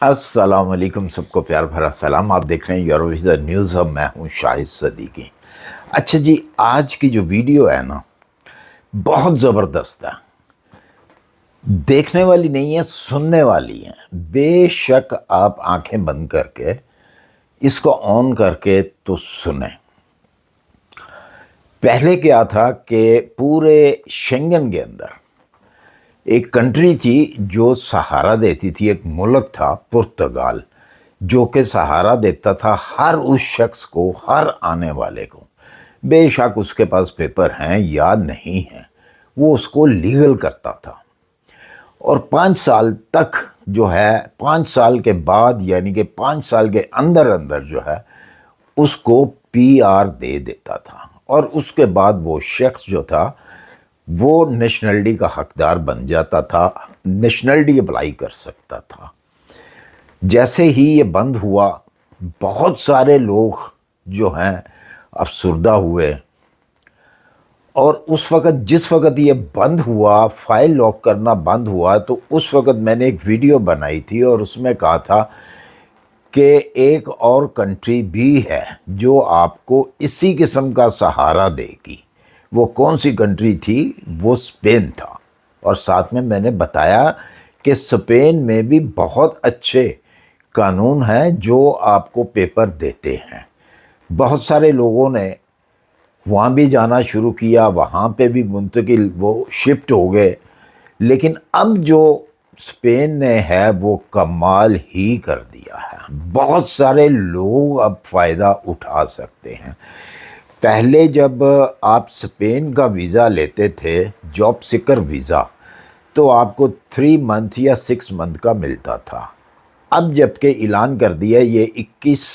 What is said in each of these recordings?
अस्सलाम वालेकुम, सबको प्यार भरा सलाम। आप देख रहे हैं यूरोविज़न न्यूज़ और मैं हूं शाहिद सदीकी। अच्छा जी, आज की जो वीडियो है ना, बहुत ज़बरदस्त है। देखने वाली नहीं है, सुनने वाली है। बेशक आप आंखें बंद करके इसको ऑन करके तो सुने। पहले क्या था कि पूरे शेंगन के अंदर एक कंट्री थी जो सहारा देती थी, एक मुल्क था पुर्तगाल, जो कि सहारा देता था हर उस शख्स को, हर आने वाले को। बेशक उसके पास पेपर हैं या नहीं हैं, वो उसको लीगल करता था। और 5 साल तक जो है, 5 साल के बाद यानी कि 5 साल के अंदर अंदर जो है उसको पीआर दे देता था। और उसके बाद वो शख्स जो था वो नेशनलिटी का हकदार बन जाता था, नेशनलिटी अप्लाई कर सकता था। जैसे ही ये बंद हुआ, बहुत सारे लोग जो हैं अफसुर्दा हुए। और उस वक़्त, जिस वक़्त ये बंद हुआ, फाइल लॉक करना बंद हुआ, तो उस वक़्त मैंने एक वीडियो बनाई थी और उसमें कहा था कि एक और कंट्री भी है जो आपको इसी किस्म का सहारा देगी। वो कौन सी कंट्री थी? वो स्पेन था। और साथ में मैंने बताया कि स्पेन में भी बहुत अच्छे कानून हैं जो आपको पेपर देते हैं। बहुत सारे लोगों ने वहाँ भी जाना शुरू किया, वहाँ पे भी मुंतकिल वो शिफ्ट हो गए। लेकिन अब जो स्पेन ने है वो कमाल ही कर दिया है। बहुत सारे लोग अब फ़ायदा उठा सकते हैं। पहले जब आप स्पेन का वीज़ा लेते थे, जॉब सीकर वीज़ा, तो आपको 3 मंथ या 6 मंथ का मिलता था। अब जबकि ऐलान कर दिया, ये 21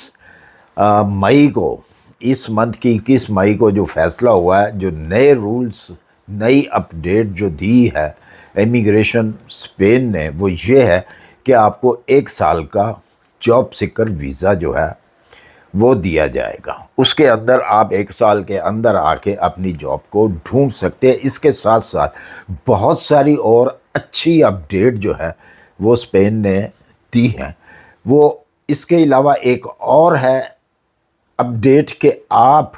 मई को, इस मंथ की 21 मई को जो फैसला हुआ है, जो नए रूल्स, नई अपडेट जो दी है इमिग्रेशन स्पेन ने, वो ये है कि आपको 1 साल का जॉब सीकर वीज़ा जो है वो दिया जाएगा। उसके अंदर आप 1 साल के अंदर आके अपनी जॉब को ढूंढ सकते हैं। इसके साथ साथ बहुत सारी और अच्छी अपडेट जो है वो स्पेन ने दी है। वो इसके अलावा एक और है अपडेट कि आप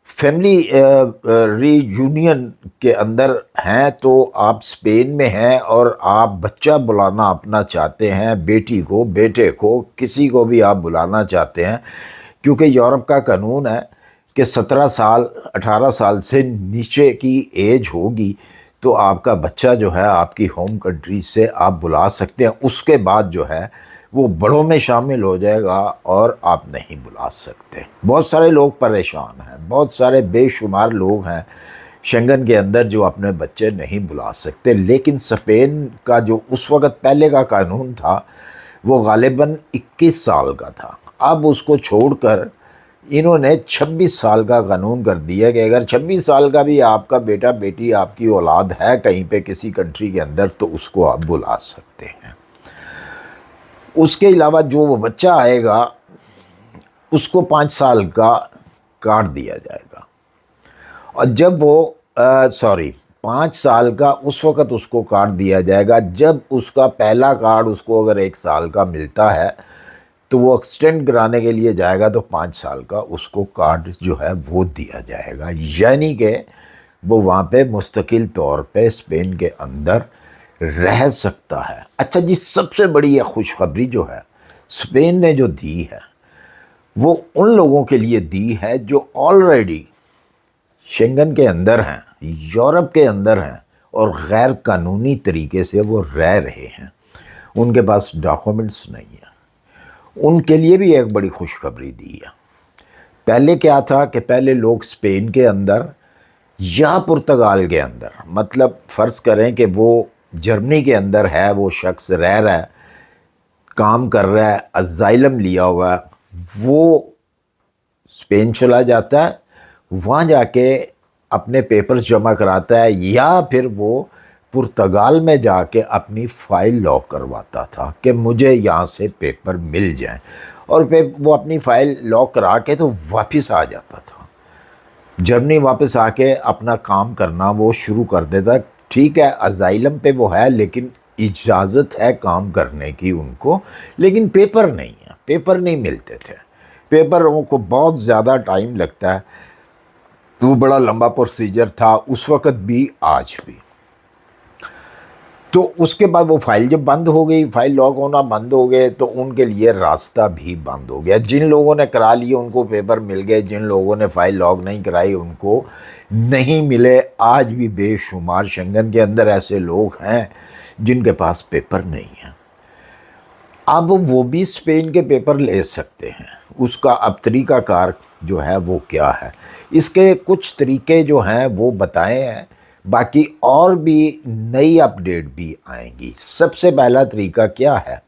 फैमिली रीयूनियन के अंदर हैं, तो आप स्पेन में हैं और आप बच्चा बुलाना अपना चाहते हैं, बेटी को, बेटे को, किसी को भी आप बुलाना चाहते हैं, क्योंकि यूरोप का कानून है कि 17 साल 18 साल से नीचे की एज होगी तो आपका बच्चा जो है आपकी होम कंट्री से आप बुला सकते हैं। उसके बाद जो है वो बड़ों में शामिल हो जाएगा और आप नहीं बुला सकते। बहुत सारे लोग परेशान हैं, बहुत सारे बेशुमार लोग हैं शेंगन के अंदर जो अपने बच्चे नहीं बुला सकते। लेकिन स्पेन का जो उस वक़्त पहले का कानून था वो गालिबन 21 साल का था। अब उसको छोड़कर इन्होंने 26 साल का कानून कर दिया कि अगर 26 साल का भी आपका बेटा बेटी, आपकी औलाद है कहीं पे किसी कंट्री के अंदर, तो उसको आप बुला सकते हैं। उसके अलावा जो वो बच्चा आएगा उसको 5 साल का कार्ड दिया जाएगा। और जब वो 5 साल का उस वक़्त उसको कार्ड दिया जाएगा जब उसका पहला कार्ड उसको अगर 1 साल का मिलता है तो वो एक्सटेंड कराने के लिए जाएगा तो 5 साल का उसको कार्ड जो है वो दिया जाएगा। यानी कि वो वहाँ पे मुस्तकिल तौर पे स्पेन के अंदर रह सकता है। अच्छा जी, सबसे बड़ी ये खुशखबरी जो है स्पेन ने जो दी है वो उन लोगों के लिए दी है जो ऑलरेडी शेंगन के अंदर हैं, यूरोप के अंदर हैं और गैर कानूनी तरीके से वो रह रहे हैं, उनके पास डॉक्यूमेंट्स नहीं है। उनके लिए भी एक बड़ी खुशखबरी दी है। पहले क्या था कि पहले लोग स्पेन के अंदर या पुर्तगाल के अंदर, मतलब फ़र्ज़ करें कि वो जर्मनी के अंदर है, वो शख्स रह रहा है, काम कर रहा है, अज़ाइलम लिया हुआ है, वो स्पेन चला जाता है, वहाँ जाके अपने पेपर्स जमा कराता है, या फिर वो पुर्तगाल में जाके अपनी फ़ाइल लॉक करवाता था कि मुझे यहाँ से पेपर मिल जाएं, और फिर वो अपनी फ़ाइल लॉक करा के तो वापस आ जाता था। जर्मनी वापस आके अपना काम करना वो शुरू कर देता। ठीक है, अज़ाइलम पे वो है, लेकिन इजाज़त है काम करने की उनको, लेकिन पेपर नहीं है, पेपर नहीं मिलते थे, पेपरों को बहुत ज़्यादा टाइम लगता है, तो बड़ा लंबा प्रोसीजर था उस वक़्त भी आज भी। तो उसके बाद वो फाइल जब बंद हो गई, फाइल लॉक होना बंद हो गए, तो उनके लिए रास्ता भी बंद हो गया। जिन लोगों ने करा लिए उनको पेपर मिल गए, जिन लोगों ने फाइल लॉक नहीं कराई उनको नहीं मिले। आज भी बेशुमार शेंगन के अंदर ऐसे लोग हैं जिनके पास पेपर नहीं है। अब वो भी स्पेन के पेपर ले सकते हैं। उसका अब तरीक़ाकार जो है वो क्या है, इसके कुछ तरीके जो हैं वो बताए हैं, बाकी और भी नई अपडेट भी आएंगी। सबसे पहला तरीका क्या है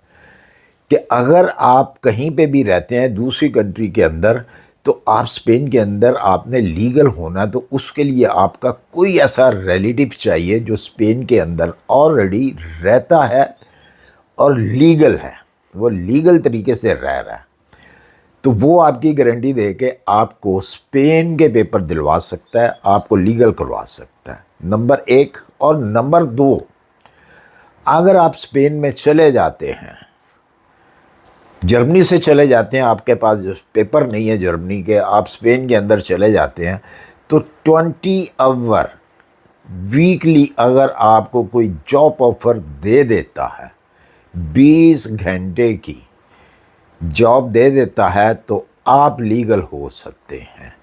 कि अगर आप कहीं पे भी रहते हैं दूसरी कंट्री के अंदर, तो आप स्पेन के अंदर आपने लीगल होना, तो उसके लिए आपका कोई ऐसा रिलेटिव चाहिए जो स्पेन के अंदर ऑलरेडी रहता है और लीगल है, वो लीगल तरीके से रह रहा है, तो वो आपकी गारंटी दे के आपको स्पेन के पेपर दिलवा सकता है, आपको लीगल करवा सकता है, नंबर 1। और नंबर 2, अगर आप स्पेन में चले जाते हैं, जर्मनी से चले जाते हैं, आपके पास पेपर नहीं है जर्मनी के, आप स्पेन के अंदर चले जाते हैं, तो 20 आवर वीकली अगर आपको कोई जॉब ऑफ़र दे देता है, 20 घंटे की जॉब दे देता है, तो आप लीगल हो सकते हैं।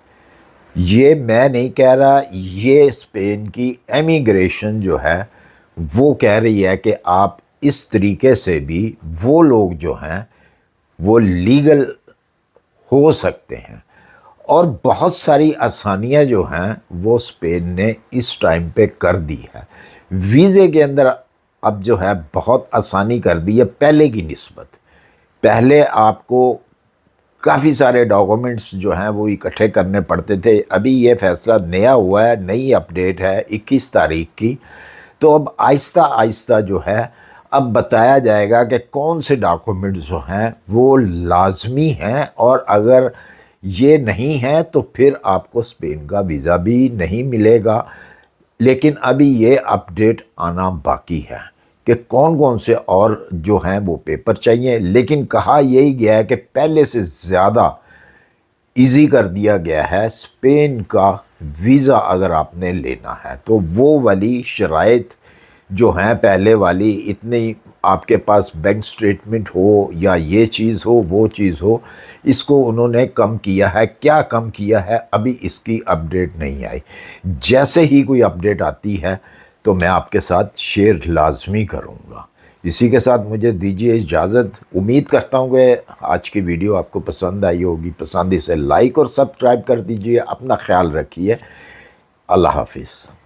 ये मैं नहीं कह रहा, ये स्पेन की इमिग्रेशन जो है वो कह रही है कि आप इस तरीके से भी वो लोग जो हैं वो लीगल हो सकते हैं। और बहुत सारी आसानियां जो हैं वो स्पेन ने इस टाइम पे कर दी है। वीज़े के अंदर अब जो है बहुत आसानी कर दी है पहले की निस्बत। पहले आपको काफ़ी सारे डॉक्यूमेंट्स जो हैं वो इकट्ठे करने पड़ते थे। अभी ये फ़ैसला नया हुआ है, नई अपडेट है 21 तारीख की, तो अब आहिस्ता आहिस्ता जो है अब बताया जाएगा कि कौन से डॉक्यूमेंट्स जो हैं वो लाजमी हैं, और अगर ये नहीं है तो फिर आपको स्पेन का वीज़ा भी नहीं मिलेगा। लेकिन अभी ये अपडेट आना बाकी है कि कौन कौन से और जो हैं वो पेपर चाहिए। लेकिन कहा यही गया है कि पहले से ज़्यादा इजी कर दिया गया है स्पेन का वीज़ा अगर आपने लेना है, तो वो वाली शराइत जो हैं पहले वाली, इतनी आपके पास बैंक स्टेटमेंट हो या ये चीज़ हो वो चीज़ हो, इसको उन्होंने कम किया है। क्या कम किया है अभी इसकी अपडेट नहीं आई। जैसे ही कोई अपडेट आती है तो मैं आपके साथ शेयर लाजमी करूँगा। इसी के साथ मुझे दीजिए इजाज़त। उम्मीद करता हूँ कि आज की वीडियो आपको पसंद आई होगी। पसंद इसे लाइक और सब्सक्राइब कर दीजिए। अपना ख्याल रखिए। अल्लाह हाफिज़।